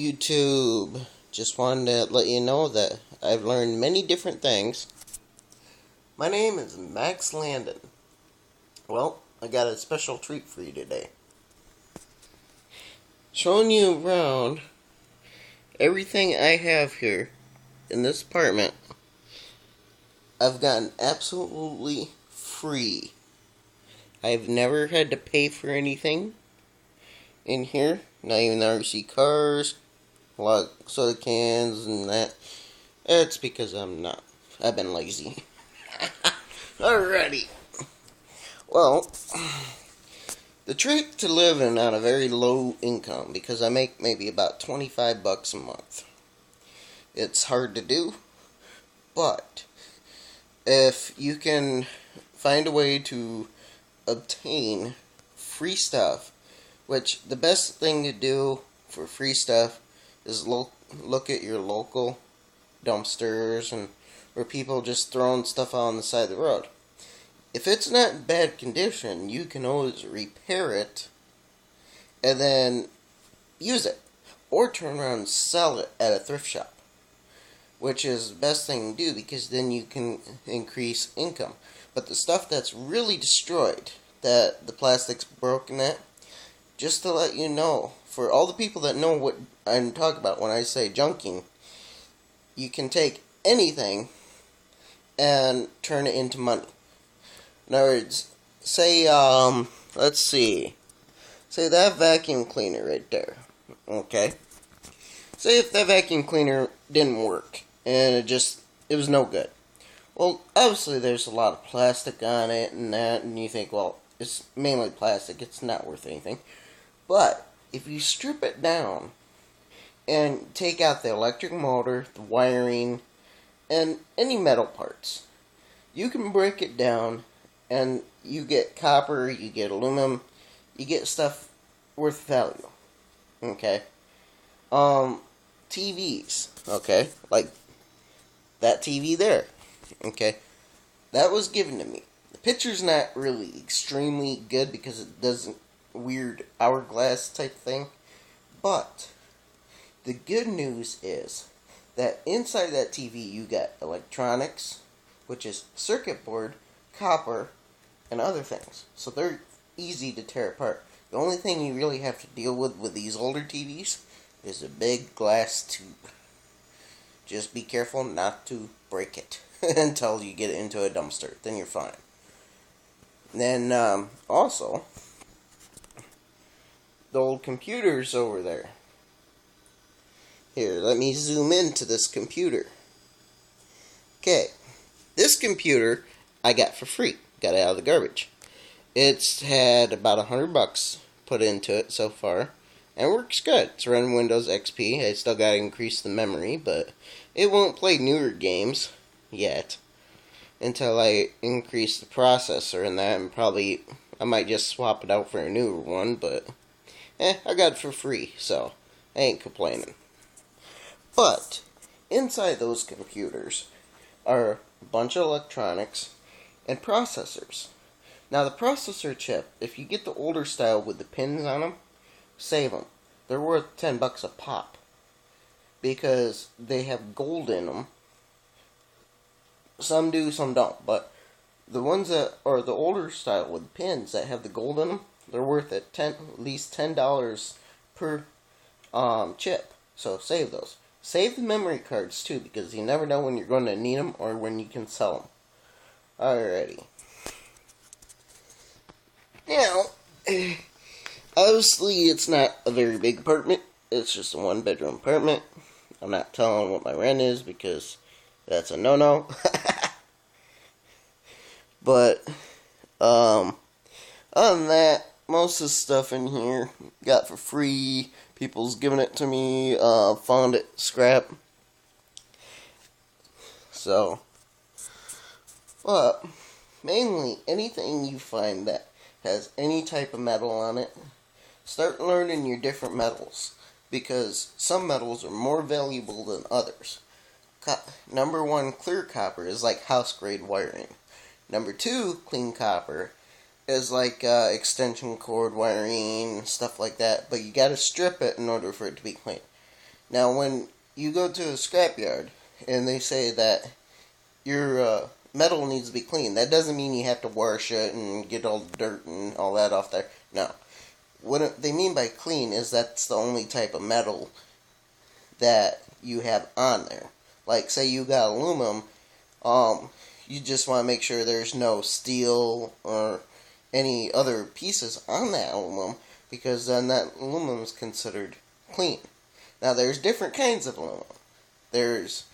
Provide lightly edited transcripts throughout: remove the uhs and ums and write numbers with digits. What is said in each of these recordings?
YouTube. Just wanted to let you know that I've learned many different things. My name is Max Landon. Well, I got a special treat for you today. Showing you around everything I have here in this apartment, I've gotten absolutely free. I've never had to pay for anything in here, not even the RC cars, like soda cans and that. It's because I've been lazy. Alrighty. Well, the trick to living on a very low income, because I make maybe about $25 a month. It's hard to do, but if you can find a way to obtain free stuff, which the best thing to do for free stuff is look at your local dumpsters and where people just throwing stuff on the side of the road. If it's not in bad condition, you can always repair it and then use it, or turn around and sell it at a thrift shop, which is the best thing to do because then you can increase income. But the stuff that's really destroyed, that the plastic's broken at, just to let you know, for all the people that know what I'm talking about when I say junking, you can take anything and turn it into money. In other words, say, let's see, say that vacuum cleaner right there, okay? Say if that vacuum cleaner didn't work, and it was no good. Well, obviously there's a lot of plastic on it and that, and you think, well, it's mainly plastic, it's not worth anything. But if you strip it down and take out the electric motor, the wiring, and any metal parts, you can break it down and you get copper, you get aluminum, you get stuff worth value. Okay? TVs, okay? Like that TV there. Okay? That was given to me. The picture's not really extremely good because it doesn't weird hourglass type thing, but the good news is that inside that TV you got electronics, which is circuit board, copper, and other things. So they're easy to tear apart. The only thing you really have to deal with these older TVs is a big glass tube. Just be careful not to break it until you get it into a dumpster. Then you're fine. Then also, the old computers over there. Here, let me zoom into this computer. Okay, this computer I got for free. Got it out of the garbage. It's had about $100 put into it so far, and it works good. It's running Windows XP. I still gotta increase the memory, but it won't play newer games yet until I increase the processor and that, and probably I might just swap it out for a newer one, but I got it for free, so I ain't complaining. But inside those computers are a bunch of electronics and processors. Now the processor chip, if you get the older style with the pins on them, save them. They're worth $10 a pop because they have gold in them. Some do, some don't, but the ones that are the older style with pins that have the gold in them, they're worth at least $10 per chip. So save those. Save the memory cards too, because you never know when you're going to need them or when you can sell them. Alrighty. Now, obviously it's not a very big apartment. It's just a one-bedroom apartment. I'm not telling what my rent is because that's a no-no. But, other than that, most of the stuff in here got for free. People's giving it to me. Found it scrap. So, but mainly anything you find that has any type of metal on it, start learning your different metals, because some metals are more valuable than others. Number one, clear copper is like house grade wiring. Number two, clean copper is like extension cord wiring, stuff like that, but you gotta strip it in order for it to be clean. Now, when you go to a scrapyard and they say that your metal needs to be clean, that doesn't mean you have to wash it and get all the dirt and all that off there. No. What they mean by clean is that's the only type of metal that you have on there. Like, say you got aluminum, you just want to make sure there's no steel or any other pieces on that aluminum, because then that aluminum is considered clean. Now, there's different kinds of aluminum. There's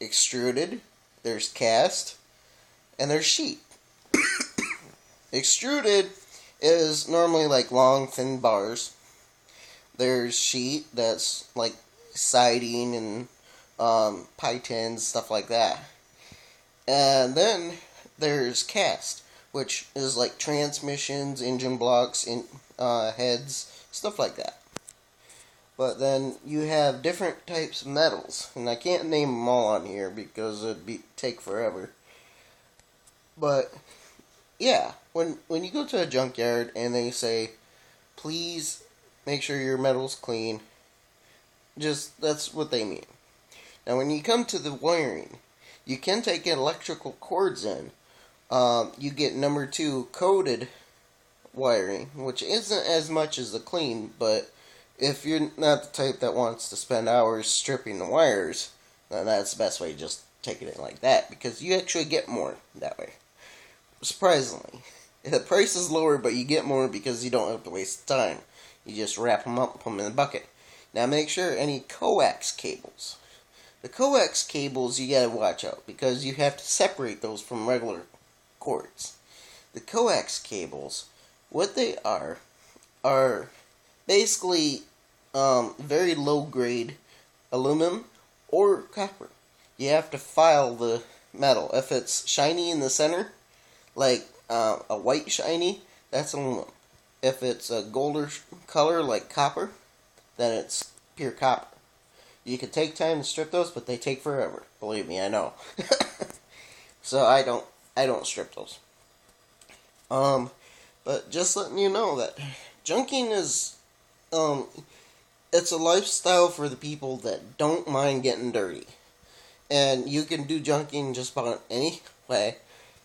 extruded, there's cast, and there's sheet. Extruded is normally like long, thin bars. There's sheet that's like siding and pie tins, stuff like that. And then there's cast, which is like transmissions, engine blocks, heads, stuff like that. But then you have different types of metals, and I can't name them all on here because it'd take forever. But yeah, when you go to a junkyard and they say, please make sure your metal's clean, just that's what they mean. Now, when you come to the wiring, you can take electrical cords in. You get number 2 coated wiring, which isn't as much as the clean, but if you're not the type that wants to spend hours stripping the wires, then that's the best way to just take it in like that, because you actually get more that way. Surprisingly. The price is lower, but you get more because you don't have to waste time. You just wrap them up and put them in the bucket. Now make sure any coax cables. The coax cables you gotta watch out, because you have to separate those from regular cords. The coax cables, what they are basically very low grade aluminum or copper. You have to file the metal. If it's shiny in the center, like a white shiny, that's aluminum. If it's a golder color like copper, then it's pure copper. You can take time to strip those, but they take forever. Believe me, I know. So I don't strip those. But just letting you know that junking is it's a lifestyle for the people that don't mind getting dirty. And you can do junking just about any way.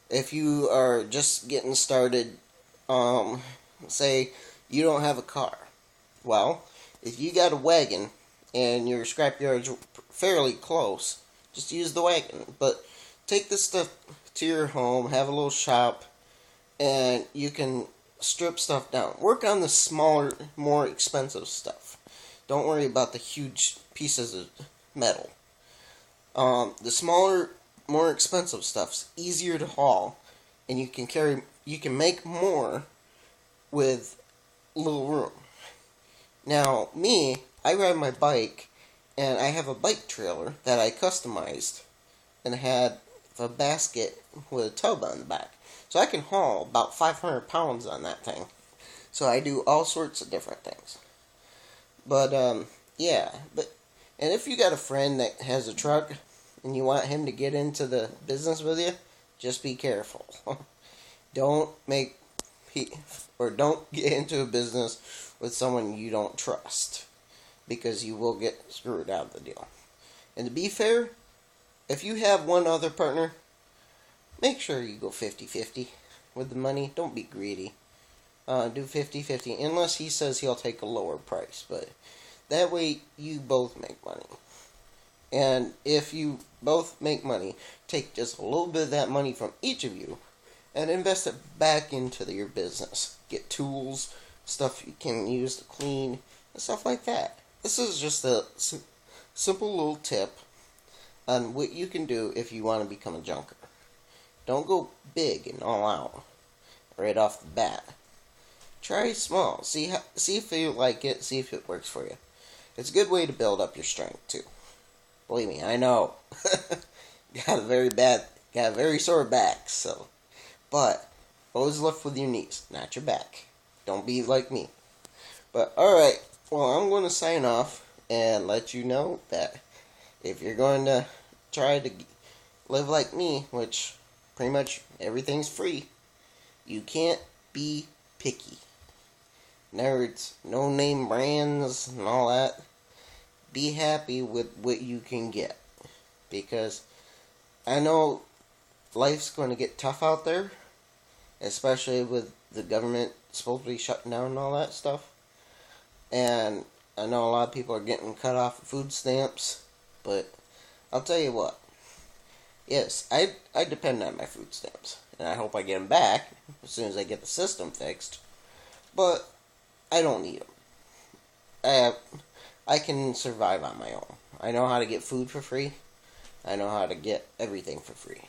If you are just getting started, say you don't have a car. Well, if you got a wagon and your scrapyard's fairly close, just use the wagon. But take this stuff to your home, have a little shop, and you can strip stuff down. Work on the smaller, more expensive stuff. Don't worry about the huge pieces of metal. The smaller, more expensive stuff's easier to haul, and you can make more with little room. Now, me, I ride my bike, and I have a bike trailer that I customized, and had a basket with a tub on the back. So I can haul about 500 pounds on that thing. So I do all sorts of different things. But, yeah. And if you got a friend that has a truck, and you want him to get into the business with you, just be careful. Don't get into a business with someone you don't trust, because you will get screwed out of the deal. And to be fair, if you have one other partner, make sure you go 50-50 with the money. Don't be greedy. Do 50-50, unless he says he'll take a lower price. But that way, you both make money. And if you both make money, take just a little bit of that money from each of you and invest it back into your business. Get tools, stuff you can use to clean, and stuff like that. This is just a simple little tip on what you can do if you want to become a junker. Don't go big and all out right off the bat. Try small. See if you like it. See if it works for you. It's a good way to build up your strength too. Believe me, I know. got a very sore back, so. But always lift with your knees, not your back. Don't be like me. But alright, well, I'm going to sign off and let you know that if you're going to try to live like me, which pretty much everything's free, you can't be picky. Nerds, no name brands and all that. be happy with what you can get. Because I know life's going to get tough out there, especially with the government supposed to be shutting down and all that stuff. And I know a lot of people are getting cut off of food stamps, but I'll tell you what. Yes, I depend on my food stamps, and I hope I get them back as soon as I get the system fixed. But I don't need them. I can survive on my own. I know how to get food for free. I know how to get everything for free.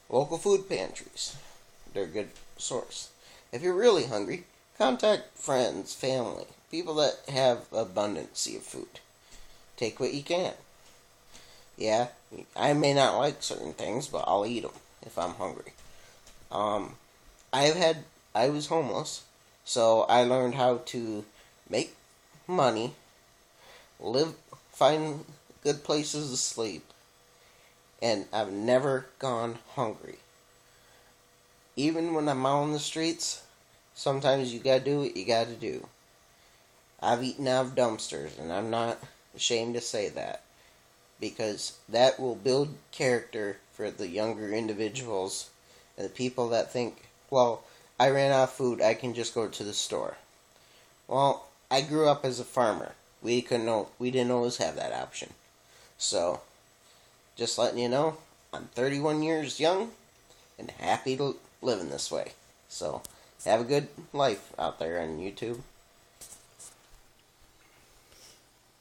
Local food pantries, they're a good source. If you're really hungry, contact friends, family, people that have abundance of food. Take what you can. Yeah, I may not like certain things, but I'll eat them if I'm hungry. Um, I was homeless, so I learned how to make money, live, find good places to sleep, and I've never gone hungry. Even when I'm out on the streets, sometimes you gotta do what you gotta do. I've eaten out of dumpsters, and I'm not ashamed to say that, because that will build character for the younger individuals and the people that think, well, I ran out of food, I can just go to the store. Well, I grew up as a farmer. We didn't always have that option. So, just letting you know, I'm 31 years young and happy to live in this way. So, have a good life out there on YouTube.